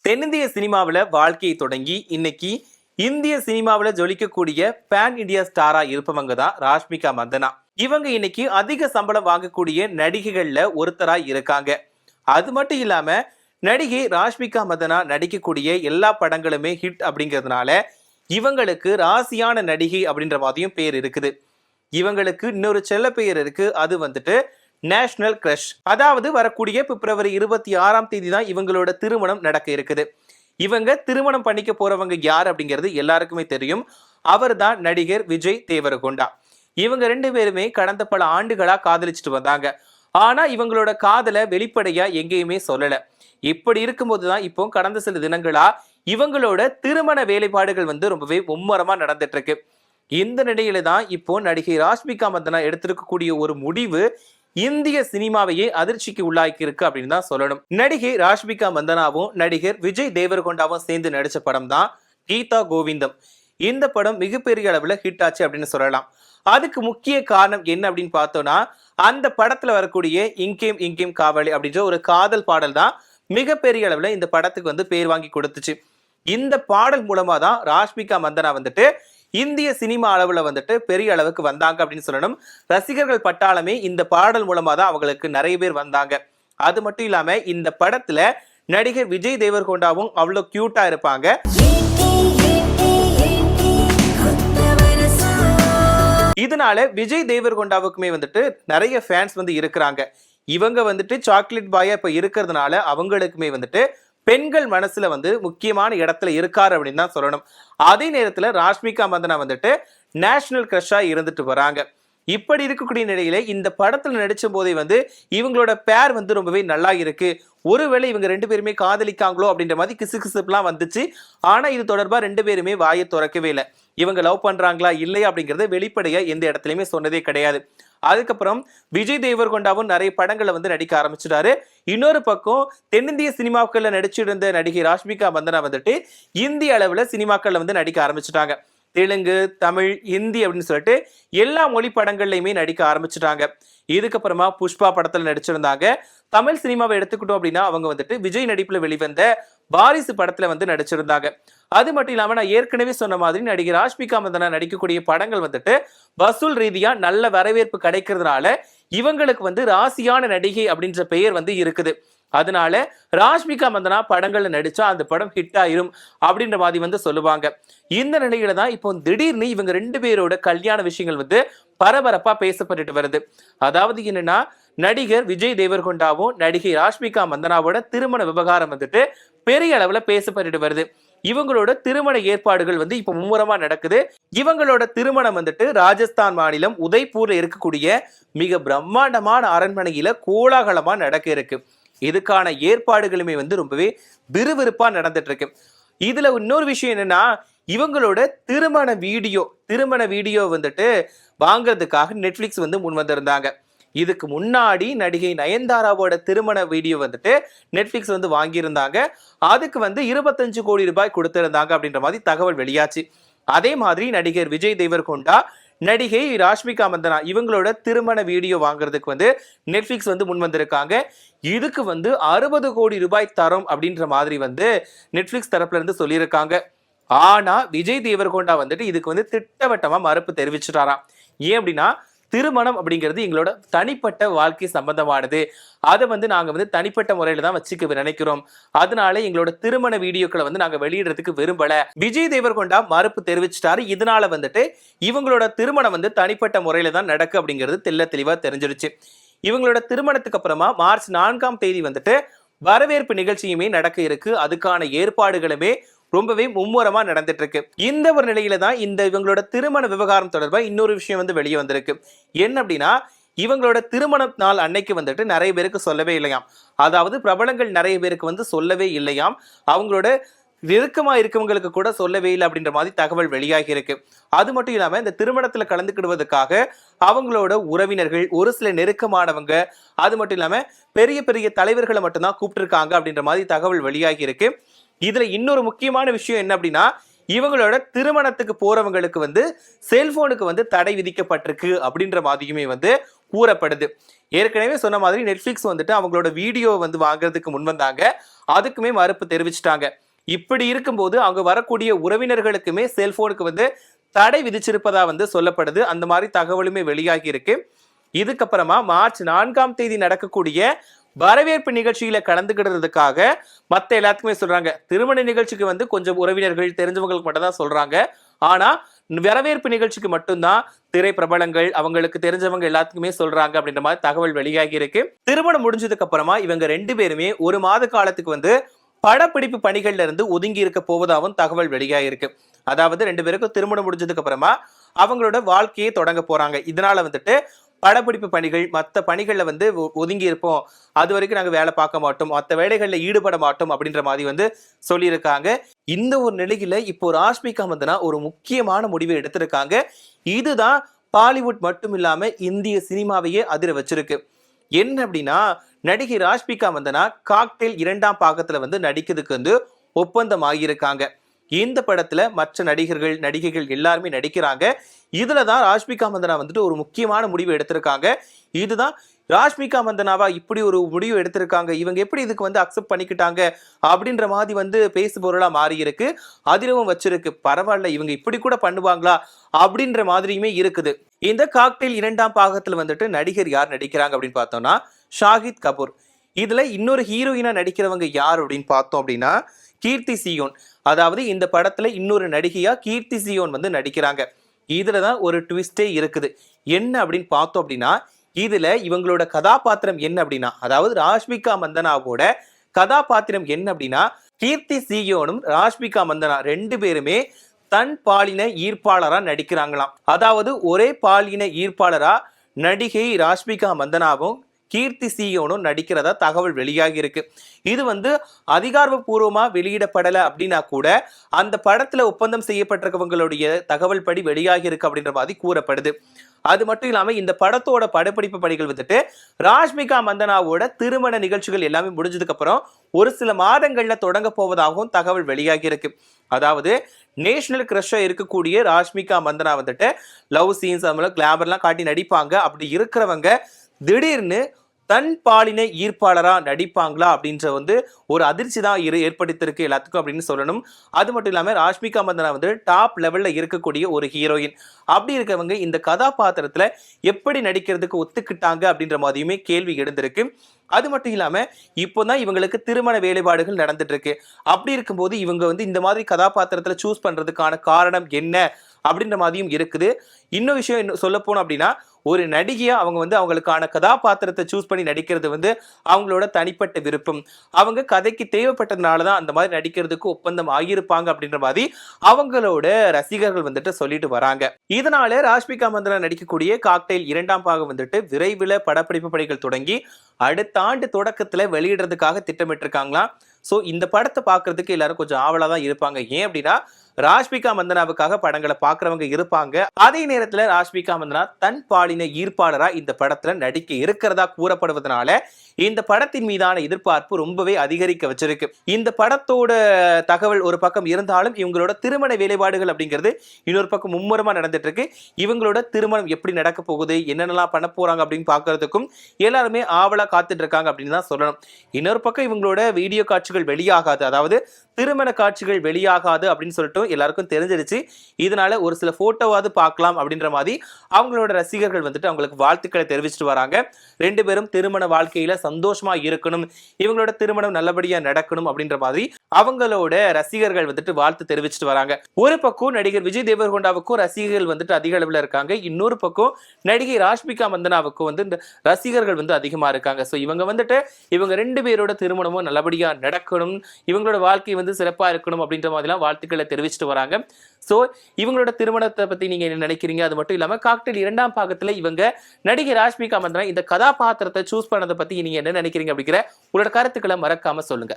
தென்னிந்திய சினிமாவில் வாழ்க்கையை தொடங்கி இன்னைக்கு இந்திய சினிமாவில் ஜொலிக்கக்கூடிய பேன் இந்தியா ஸ்டாரா இருப்பவங்க தான் ராஷ்மிகா மந்தனா. இவங்க இன்னைக்கு அதிக சம்பளம் வாங்கக்கூடிய நடிகைகள்ல ஒருத்தரா இருக்காங்க. அது மட்டும் இல்லாம நடிகை ராஷ்மிகா மந்தனா நடிக்கக்கூடிய எல்லா படங்களுமே ஹிட் அப்படிங்கிறதுனால இவங்களுக்கு ராசியான நடிகை அப்படின்ற மாதிரியும் பேர் இருக்குது. இவங்களுக்கு இன்னொரு செல்ல பெயர் இருக்கு, அது வந்துட்டு நேஷனல் கிரஷ். அதாவது வரக்கூடிய பிப்ரவரி 26 தான் இவங்களோட திருமணம் நடக்க இருக்குது. இவங்க திருமணம் பண்ணிக்க போறவங்க யார் அப்படிங்கிறது எல்லாருக்குமே தெரியும். அவர் தான் நடிகர் விஜய் தேவரகொண்டா. இவங்க ரெண்டு பேருமே கடந்த பல ஆண்டுகளா காதலிச்சுட்டு வந்தாங்க. ஆனா இவங்களோட காதலை வெளிப்படையா எங்கேயுமே சொல்லல. இப்படி இருக்கும்போதுதான் இப்போ கடந்த சில தினங்களா இவங்களோட திருமண வேலைப்பாடுகள் ரொம்பவே மும்மரமா நடந்துட்டு இருக்கு. இந்த நிலையில தான் இப்போ நடிகை ராஷ்மிகா மந்தனா எடுத்திருக்கக்கூடிய ஒரு முடிவு இந்திய சினிமாவையே அதிர்ச்சிக்கு உள்ளாக்கி இருக்கு அப்படின்னு தான் சொல்லணும். நடிகை ராஷ்மிகா மந்தனாவும் நடிகர் விஜய் தேவரகொண்டாவும் சேர்ந்து நடிச்ச படம் தான் கீதா கோவிந்தம். இந்த படம் மிகப்பெரிய அளவுல ஹிட் ஆச்சு அப்படின்னு சொல்லலாம். அதுக்கு முக்கிய காரணம் என்ன அப்படின்னு பார்த்தோம்னா, அந்த படத்துல வரக்கூடிய இங்கேம் இங்கேம் காவலி அப்படின்ற ஒரு காதல் பாடல் தான் மிகப்பெரிய அளவுல இந்த படத்துக்கு பேர் வாங்கி கொடுத்துச்சு. இந்த பாடல் மூலமா தான் ராஷ்மிகா மந்தனா இந்திய சினிமா அளவுல பெரிய அளவுக்கு வந்தாங்க அப்படின்னு சொல்லணும். ரசிகர்கள் பட்டாளமே இந்த பாடல் மூலமா தான் அவங்களுக்கு நிறைய பேர் வந்தாங்க. அது மட்டும் இல்லாம இந்த படத்துல நடிகர் விஜய் தேவரகொண்டாவும் அவ்வளவு கியூட்டா இருப்பாங்க. இதனால விஜய் தேவரகொண்டாவுக்குமே நிறைய ஃபேன்ஸ் இருக்கிறாங்க. இவங்க சாக்லேட் பாயா இப்ப இருக்கிறதுனால அவங்களுக்குமே பெண்கள் மனசுல முக்கியமான இடத்துல இருக்காரு அப்படின்னு தான் சொல்லணும். அதே நேரத்துல ராஷ்மிகா மந்தனா நேஷனல் கிரஷா இருந்துட்டு வராங்க. இப்படி இருக்கக்கூடிய நிலையில இந்த படத்துல நடிச்ச போதே இவங்களோட பேர் ரொம்பவே நல்லா இருக்கு. ஒருவேளை இவங்க ரெண்டு பேருமே காதலிக்காங்களோ அப்படின்ற மாதிரி கிசுகிசுப்புலாம் வந்துச்சு. ஆனா இது தொடர்பா ரெண்டு பேருமே வாயை திறக்கவே இல்லை. இவங்க லவ் பண்றாங்களா இல்லையா அப்படிங்கறத வெளிப்படையா எந்த இடத்துலயுமே சொன்னதே கிடையாது. அதுக்கப்புறம் விஜய் தேவரகொண்டாவும் நிறைய படங்களை நடிக்க ஆரம்பிச்சிட்டாரு. இன்னொரு பக்கம் தென்னிந்திய சினிமாக்கள்ல நடிச்சிருந்த நடிகை ராஷ்மிகா மந்தனா இந்திய அளவுல சினிமாக்கள்ல நடிக்க ஆரம்பிச்சுட்டாங்க. தெலுங்கு, தமிழ், ஹிந்தி அப்படின்னு சொல்லிட்டு எல்லா மொழி படங்கள்லயுமே நடிக்க ஆரம்பிச்சுட்டாங்க. இதுக்கப்புறமா புஷ்பா படத்துல நடிச்சிருந்தாங்க. தமிழ் சினிமாவை எடுத்துக்கிட்டோம் அப்படின்னா அவங்க விஜய் நடிப்புல வெளிவந்த வாரிசு படத்துல நடிச்சிருந்தாங்க. அது மட்டும் இல்லாம நான் ஏற்கனவே சொன்ன மாதிரி நடிகை ராஷ்மிகா மந்தனா நடிக்கக்கூடிய படங்கள் வசூல் ரீதியா நல்ல வரவேற்பு கிடைக்கிறதுனால இவங்களுக்கு ராசியான நடிகை அப்படின்ற பெயர் இருக்குது. அதனால ராஷ்மிகா மந்தனா படங்கள்ல நடிச்சா அந்த படம் ஹிட் ஆயிரும் அப்படின்ற மாதிரி சொல்லுவாங்க. இந்த நிலையில தான் இப்போ திடீர்னு இவங்க ரெண்டு பேரோட கல்யாண விஷயங்கள் பரபரப்பா பேசப்பட்டுட்டு வருது. அதாவது என்னன்னா, நடிகர் விஜய் தேவரகொண்டாவும் நடிகை ராஷ்மிகா மந்தனாவோட திருமண விவகாரம் பெரிய அளவுல பேசப்பட்டுட்டு வருது. இவங்களோட திருமண ஏற்பாடுகள் இப்ப மும்முரமா நடக்குது. இவங்களோட திருமணம் ராஜஸ்தான் மாநிலம் உதய்பூர்ல இருக்கக்கூடிய மிக பிரம்மாண்டமான அரண்மனையில கோலாகலமா நடக்க இருக்கு. இதுக்கான ஏற்பாடுகளுமே ரொம்பவே விறுவிறுப்பா நடந்துட்டு இருக்கு. இதுல இன்னொரு விஷயம் என்னன்னா, இவங்களோட திருமண வீடியோ வாங்குறதுக்காக நெட்ஃபிளிக்ஸ் முன் வந்திருந்தாங்க. இதுக்கு முன்னாடி நடிகை நயன்தாராவோட திருமண வீடியோ நெட்ஃபிளிக்ஸ் வாங்கியிருந்தாங்க. அதுக்கு 25 கோடி ரூபாய் கொடுத்திருந்தாங்க அப்படின்ற மாதிரி தகவல் வெளியாச்சு. அதே மாதிரி நடிகர் விஜய் தேவரகொண்டா, நடிகை ராஷ்மிகா மந்தனா இவங்களோட திருமண வீடியோ வாங்குறதுக்கு நெட்ஃபிளிக்ஸ் முன் வந்திருக்காங்க. இதுக்கு 60 கோடி ரூபாய் தரும் அப்படின்ற மாதிரி நெட்ஃபிளிக்ஸ் தரப்புல இருந்து சொல்லியிருக்காங்க. ஆனா விஜய் தேவரகொண்டா இதுக்கு திட்டவட்டமா மறுப்பு தெரிவிச்சுட்டாராம். ஏன் அப்படின்னா, திருமணம் அப்படிங்கிறது எங்களோட தனிப்பட்ட வாழ்க்கை சம்பந்தமானது. அதை நாங்க தனிப்பட்ட முறையில தான் வச்சுக்க நினைக்கிறோம். அதனால எங்களோட திருமண வீடியோக்களை நாங்க வெளியிடறதுக்கு விரும்பல. விஜய் தேவரகொண்டா மறுப்பு தெரிவிச்சிட்டாரு. இதனால இவங்களோட திருமணம் தனிப்பட்ட முறையில தான் நடக்கு அப்படிங்கிறது தெல்ல தெளிவா தெரிஞ்சிருச்சு. இவங்களோட திருமணத்துக்கு அப்புறமா மார்ச் 4 வரவேற்பு நிகழ்ச்சியுமே நடக்க இருக்கு. அதுக்கான ஏற்பாடுகளுமே ரொம்பவே மும்முரமா நடந்துட்டு இருக்கு. இந்த ஒரு நிலையில தான் இவங்களோட திருமண விவகாரம் தொடர்பா இன்னொரு விஷயம் வெளியே வந்திருக்கு. என்ன அப்படின்னா, இவங்களோட திருமண நாள் அன்னைக்கு நிறைய பேருக்கு சொல்லவே இல்லையாம். அதாவது பிரபலங்கள் நிறைய பேருக்கு சொல்லவே இல்லையாம். அவங்களோட நெருக்கமா இருக்கவங்களுக்கு கூட சொல்லவே இல்லை அப்படின்ற மாதிரி தகவல் வெளியாகி இருக்கு. அது மட்டும் இல்லாம இந்த திருமணத்துல கலந்துக்கிடுவதற்காக அவங்களோட உறவினர்கள், ஒரு சில நெருக்கமானவங்க, அது மட்டும் இல்லாம பெரிய பெரிய தலைவர்களை மட்டும்தான் கூப்பிட்டுருக்காங்க அப்படின்ற மாதிரி தகவல் வெளியாகி இருக்கு. இதுல இன்னொரு முக்கியமான விஷயம் என்ன அப்படின்னா, இவங்களோட திருமணத்துக்கு போறவங்களுக்கு செல்போனுக்கு தடை விதிக்கப்பட்டிருக்கு அப்படின்ற மாதிரியுமே கூறப்படுது. ஏற்கனவே சொன்ன மாதிரி நெட்ஃபிளிக்ஸ் வந்துட்டு அவங்களோட வீடியோ வந்து வாங்குறதுக்கு முன் வந்தாங்க. அதுக்குமே மறுப்பு தெரிவிச்சிட்டாங்க. இப்படி இருக்கும்போது அங்க வரக்கூடிய உறவினர்களுக்குமே செல்போனுக்கு வந்து தடை விதிச்சிருப்பதா வந்து சொல்லப்படுது. அந்த மாதிரி தகவலுமே வெளியாகி இருக்கு. இதுக்கப்புறமா மார்ச் 4ஆம் தேதி நடக்கக்கூடிய வரவேற்பு நிகழ்ச்சியில கலந்துக்கிறதுக்காக மத்த எல்லாத்துக்குமே சொல்றாங்க. திருமண நிகழ்ச்சிக்கு வந்து கொஞ்சம் உறவினர்கள் தெரிஞ்சவங்களுக்கு மட்டும் தான் சொல்றாங்க. ஆனா வரவேற்பு நிகழ்ச்சிக்கு மட்டும்தான் திரை பிரபலங்கள் அவங்களுக்கு தெரிஞ்சவங்க எல்லாத்துக்குமே சொல்றாங்க அப்படின்ற மாதிரி தகவல் வெளியாகி இருக்கு. திருமணம் முடிஞ்சதுக்கு அப்புறமா இவங்க 2 பேருமே 1 மாத காலத்துக்கு வந்து படப்பிடிப்பு பணிகள்ல இருந்து ஒதுங்கி இருக்க போவதாகவும் தகவல் வெளியாயிருக்கு. அதாவது 2 பேருக்கும் திருமணம் முடிஞ்சதுக்கு அப்புறமா அவங்களோட வாழ்க்கையை தொடங்க போறாங்க. இதனால வந்துட்டு படப்பிடிப்பு பணிகள் மற்ற பணிகள்ல வந்து ஒதுங்கி இருப்போம், அது வரைக்கும் நாங்க வேலை பார்க்க மாட்டோம், மற்ற வேலைகள்ல ஈடுபட மாட்டோம் அப்படின்ற மாதிரி வந்து சொல்லியிருக்காங்க. இந்த ஒரு நிலையில இப்போ ராஷ்மிகா மந்தனா ஒரு முக்கியமான முடிவை எடுத்திருக்காங்க. இதுதான் பாலிவுட் மட்டும் இல்லாம இந்திய சினிமாவையே அதிர வச்சிருக்கு. என்ன அப்படின்னா, நடிகை ராஷ்மிகா மந்தனா காக்டெயில் 2ஆம் பாகத்துல வந்து நடிக்கிறதுக்கு வந்து ஒப்பந்தம் ஆகியிருக்காங்க. இந்த படத்துல மற்ற நடிகர்கள் நடிகைகள் எல்லாருமே நடிக்கிறாங்க. இதுலதான் ராஷ்மிகா மந்தனா வந்துட்டு ஒரு முக்கியமான முடிவு எடுத்திருக்காங்க. இதுதான் ராஷ்மிகா மந்தனாவா இப்படி ஒரு முடிவு எடுத்திருக்காங்க, இவங்க எப்படி இதுக்கு வந்து அக்செப்ட் பண்ணிக்கிட்டாங்க அப்படின்ற மாதிரி வந்து பேசுபொருளா மாறி இருக்கு. அதிரவும் வச்சிருக்கு. பரவாயில்ல, இவங்க இப்படி கூட பண்ணுவாங்களா அப்படின்ற மாதிரியுமே இருக்குது. இந்த காக்டெயில் 2ஆம் பாகத்துல வந்துட்டு நடிகர் யார் நடிக்கிறாங்க அப்படின்னு பார்த்தோம்னா ஷாஹித் கபூர். இதுல இன்னொரு ஹீரோயினா நடிக்கிறவங்க யார் அப்படின்னு பார்த்தோம் அப்படின்னா கீர்த்தி சியோன். அதாவது இந்த படத்துல இன்னொரு நடிகையா கீர்த்தி சியோன் வந்து நடிக்கிறாங்க. இதுலதான் ஒரு ட்விஸ்டே இருக்குது. என்ன அப்படின்னு பார்த்தோம் அப்படின்னா இதுல இவங்களோட கதாபாத்திரம் என்ன அப்படின்னா, அதாவது ராஷ்மிகா மந்தனாவோட கதாபாத்திரம் என்ன அப்படின்னா, கீர்த்தி சியோனும் ராஷ்மிகா மந்தனா 2 பேருமே தன் பாலின ஈர்ப்பாளரா நடிக்கிறாங்களாம். அதாவது ஒரே பாலின ஈர்ப்பாளரா நடிகை ராஷ்மிகா மந்தனாவும் கீர்த்தி சியோனும் நடிக்கிறதா தகவல் வெளியாகி இருக்கு. இது வந்து அதிகாரப்பூர்வமா வெளியிடப்படலை அப்படின்னா கூட அந்த படத்துல ஒப்பந்தம் செய்யப்பட்டிருக்கவங்களுடைய தகவல் படி வெளியாகி இருக்கு அப்படின்ற மாதிரி கூறப்படுது. அது மட்டும் இல்லாம இந்த படத்தோட படப்பிடிப்பு பணிகள் வந்துட்டு ராஷ்மிகா மந்தனாவோட திருமண நிகழ்ச்சிகள் எல்லாமே முடிஞ்சதுக்கு அப்புறம் ஒரு சில மாதங்கள்ல தொடங்க போவதாகவும் தகவல் வெளியாகி இருக்கு. அதாவது நேஷனல் கிரஷா இருக்கக்கூடிய ராஷ்மிகா மந்தனா வந்துட்டு லவ் சீன்ஸ் கிளாமர்லாம் காட்டி நடிப்பாங்க. அப்படி இருக்கிறவங்க திடீர்னு தன் பாலின ஈர்ப்பாளரா நடிப்பாங்களா அப்படின்ற வந்து ஒரு அதிர்ச்சி தான் ஏற்படுத்திருக்கு எல்லாத்துக்கும் அப்படின்னு சொல்லணும். அது மட்டும் இல்லாம ராஷ்மிகா மந்தனா வந்து டாப் லெவல்ல இருக்கக்கூடிய ஒரு ஹீரோயின். அப்படி இருக்கவங்க இந்த கதாபாத்திரத்துல எப்படி நடிக்கிறதுக்கு ஒத்துக்கிட்டாங்க அப்படின்ற மாதிரியுமே கேள்வி எழுந்திருக்கு. அது மட்டும் இல்லாம இப்போதான் இவங்களுக்கு திருமண வேலைப்பாடுகள் நடந்துட்டு இருக்கு. அப்படி இருக்கும்போது இவங்க வந்து இந்த மாதிரி கதாபாத்திரத்துல சூஸ் பண்றதுக்கான காரணம் என்ன அப்படின்ற மாதிரியும் இருக்குது. இன்னொரு விஷயம் சொல்ல போனோம் அப்படின்னா, ஒரு நடிகையா அவங்க வந்து அவங்களுக்கான கதாபாத்திரத்தை சூஸ் பண்ணி நடிக்கிறது வந்து அவங்களோட தனிப்பட்ட விருப்பம். அவங்க கதைக்கு தேவைப்பட்டதுனாலதான் அந்த மாதிரி நடிக்கிறதுக்கு ஒப்பந்தம் ஆகியிருப்பாங்க அப்படின்ற மாதிரி அவங்களோட ரசிகர்கள் வந்துட்டு சொல்லிட்டு வராங்க. இதனால ராஷ்மிகா மந்தனா நடிக்கக்கூடிய காக்டெயில் 2ஆம் பாகம் வந்துட்டு விரைவில் படப்பிடிப்பு பணிகள் தொடங்கி அடுத்த ஆண்டு தொடக்கத்துல வெளியிடுறதுக்காக திட்டமிட்டிருக்காங்களாம். சோ இந்த படத்தை பார்க்கறதுக்கு எல்லாரும் கொஞ்சம் ஆவலா தான் இருப்பாங்க. ஏன் அப்படின்னா ராஷ்மிகா மந்தனாவுக்காக படங்களை பார்க்கறவங்க இருப்பாங்க. அதே நேரத்துல ராஷ்மிகா மந்தனா தன் பாலின ஈர்ப்பாளரா இந்த படத்துல நடிக்க இருக்கிறதா கூறப்படுவதனால இந்த படத்தின் மீதான எதிர்பார்ப்பு ரொம்பவே அதிகரிக்க வச்சிருக்கு. இந்த படத்தோட தகவல் ஒரு பக்கம் இருந்தாலும் இவங்களோட திருமண வேலைப்பாடுகள் அப்படிங்கிறது இன்னொரு பக்கம் மும்முரமா நடந்துட்டு இருக்கு. இவங்களோட திருமணம் எப்படி நடக்க போகுது, என்னென்னலாம் பண்ண போறாங்க அப்படின்னு பாக்குறதுக்கும் எல்லாருமே ஆவலா காத்துட்டு இருக்காங்க அப்படின்னு தான் சொல்லணும். இன்னொரு பக்கம் இவங்களோட வீடியோ காட்சிகள் வெளியாகாது, அதாவது திருமண காட்சிகள் வெளியாகாது அப்படின்னு சொல்லிட்டு எல்லாருக்கும் தெரிஞ்சிருச்சு. இதனால ஒரு சில போட்டோவாவது பார்க்கலாம் அப்படின்ற மாதிரி அவங்களோட ரசிகர்கள் வந்துட்டு அவங்களுக்கு வாழ்த்துக்களை தெரிவிச்சுட்டு வராங்க. 2 பேரும் திருமண வாழ்க்கையில சந்தோஷமா இருக்கணும், இவங்களோட திருமணம் நல்லபடியா நடக்கணும் அப்படின்ற மாதிரி அவங்களோட ரசிகர்கள் வந்துட்டு வாழ்த்து தெரிவிச்சுட்டு வராங்க. ஒரு பக்கம் நடிகர் விஜய் தேவர்கொண்டாவுக்கும் ரசிகர்கள் வந்துட்டு அதிக அளவுல இருக்காங்க. இன்னொரு பக்கம் நடிகை ராஷ்மிகா மந்தனாவுக்கும் வந்து இந்த ரசிகர்கள் வந்து அதிகமா இருக்காங்க. சோ இவங்க வந்துட்டு இவங்க 2 பேரோட திருமணமும் நல்லபடியா நடக்கணும், இவங்களோட வாழ்க்கை வந்து சிறப்பா இருக்கணும் அப்படின்ற மாதிரிலாம் வாழ்த்துக்களை தெரிவிச்சுட்டு வராங்க. சோ இவங்களோட திருமணத்தை பத்தி நீங்க என்ன நினைக்கிறீங்க? அது மட்டும் இல்லாம காக்டெயில் 2ஆம் பாகத்துல இவங்க நடிகை ராஷ்மிகா மந்தனா இந்த கதாபாத்திரத்தை சூஸ் பண்ணதை பத்தி நீங்க என்ன நினைக்கிறீங்க அப்படிங்கிற உங்களோட கருத்துக்களை மறக்காம சொல்லுங்க.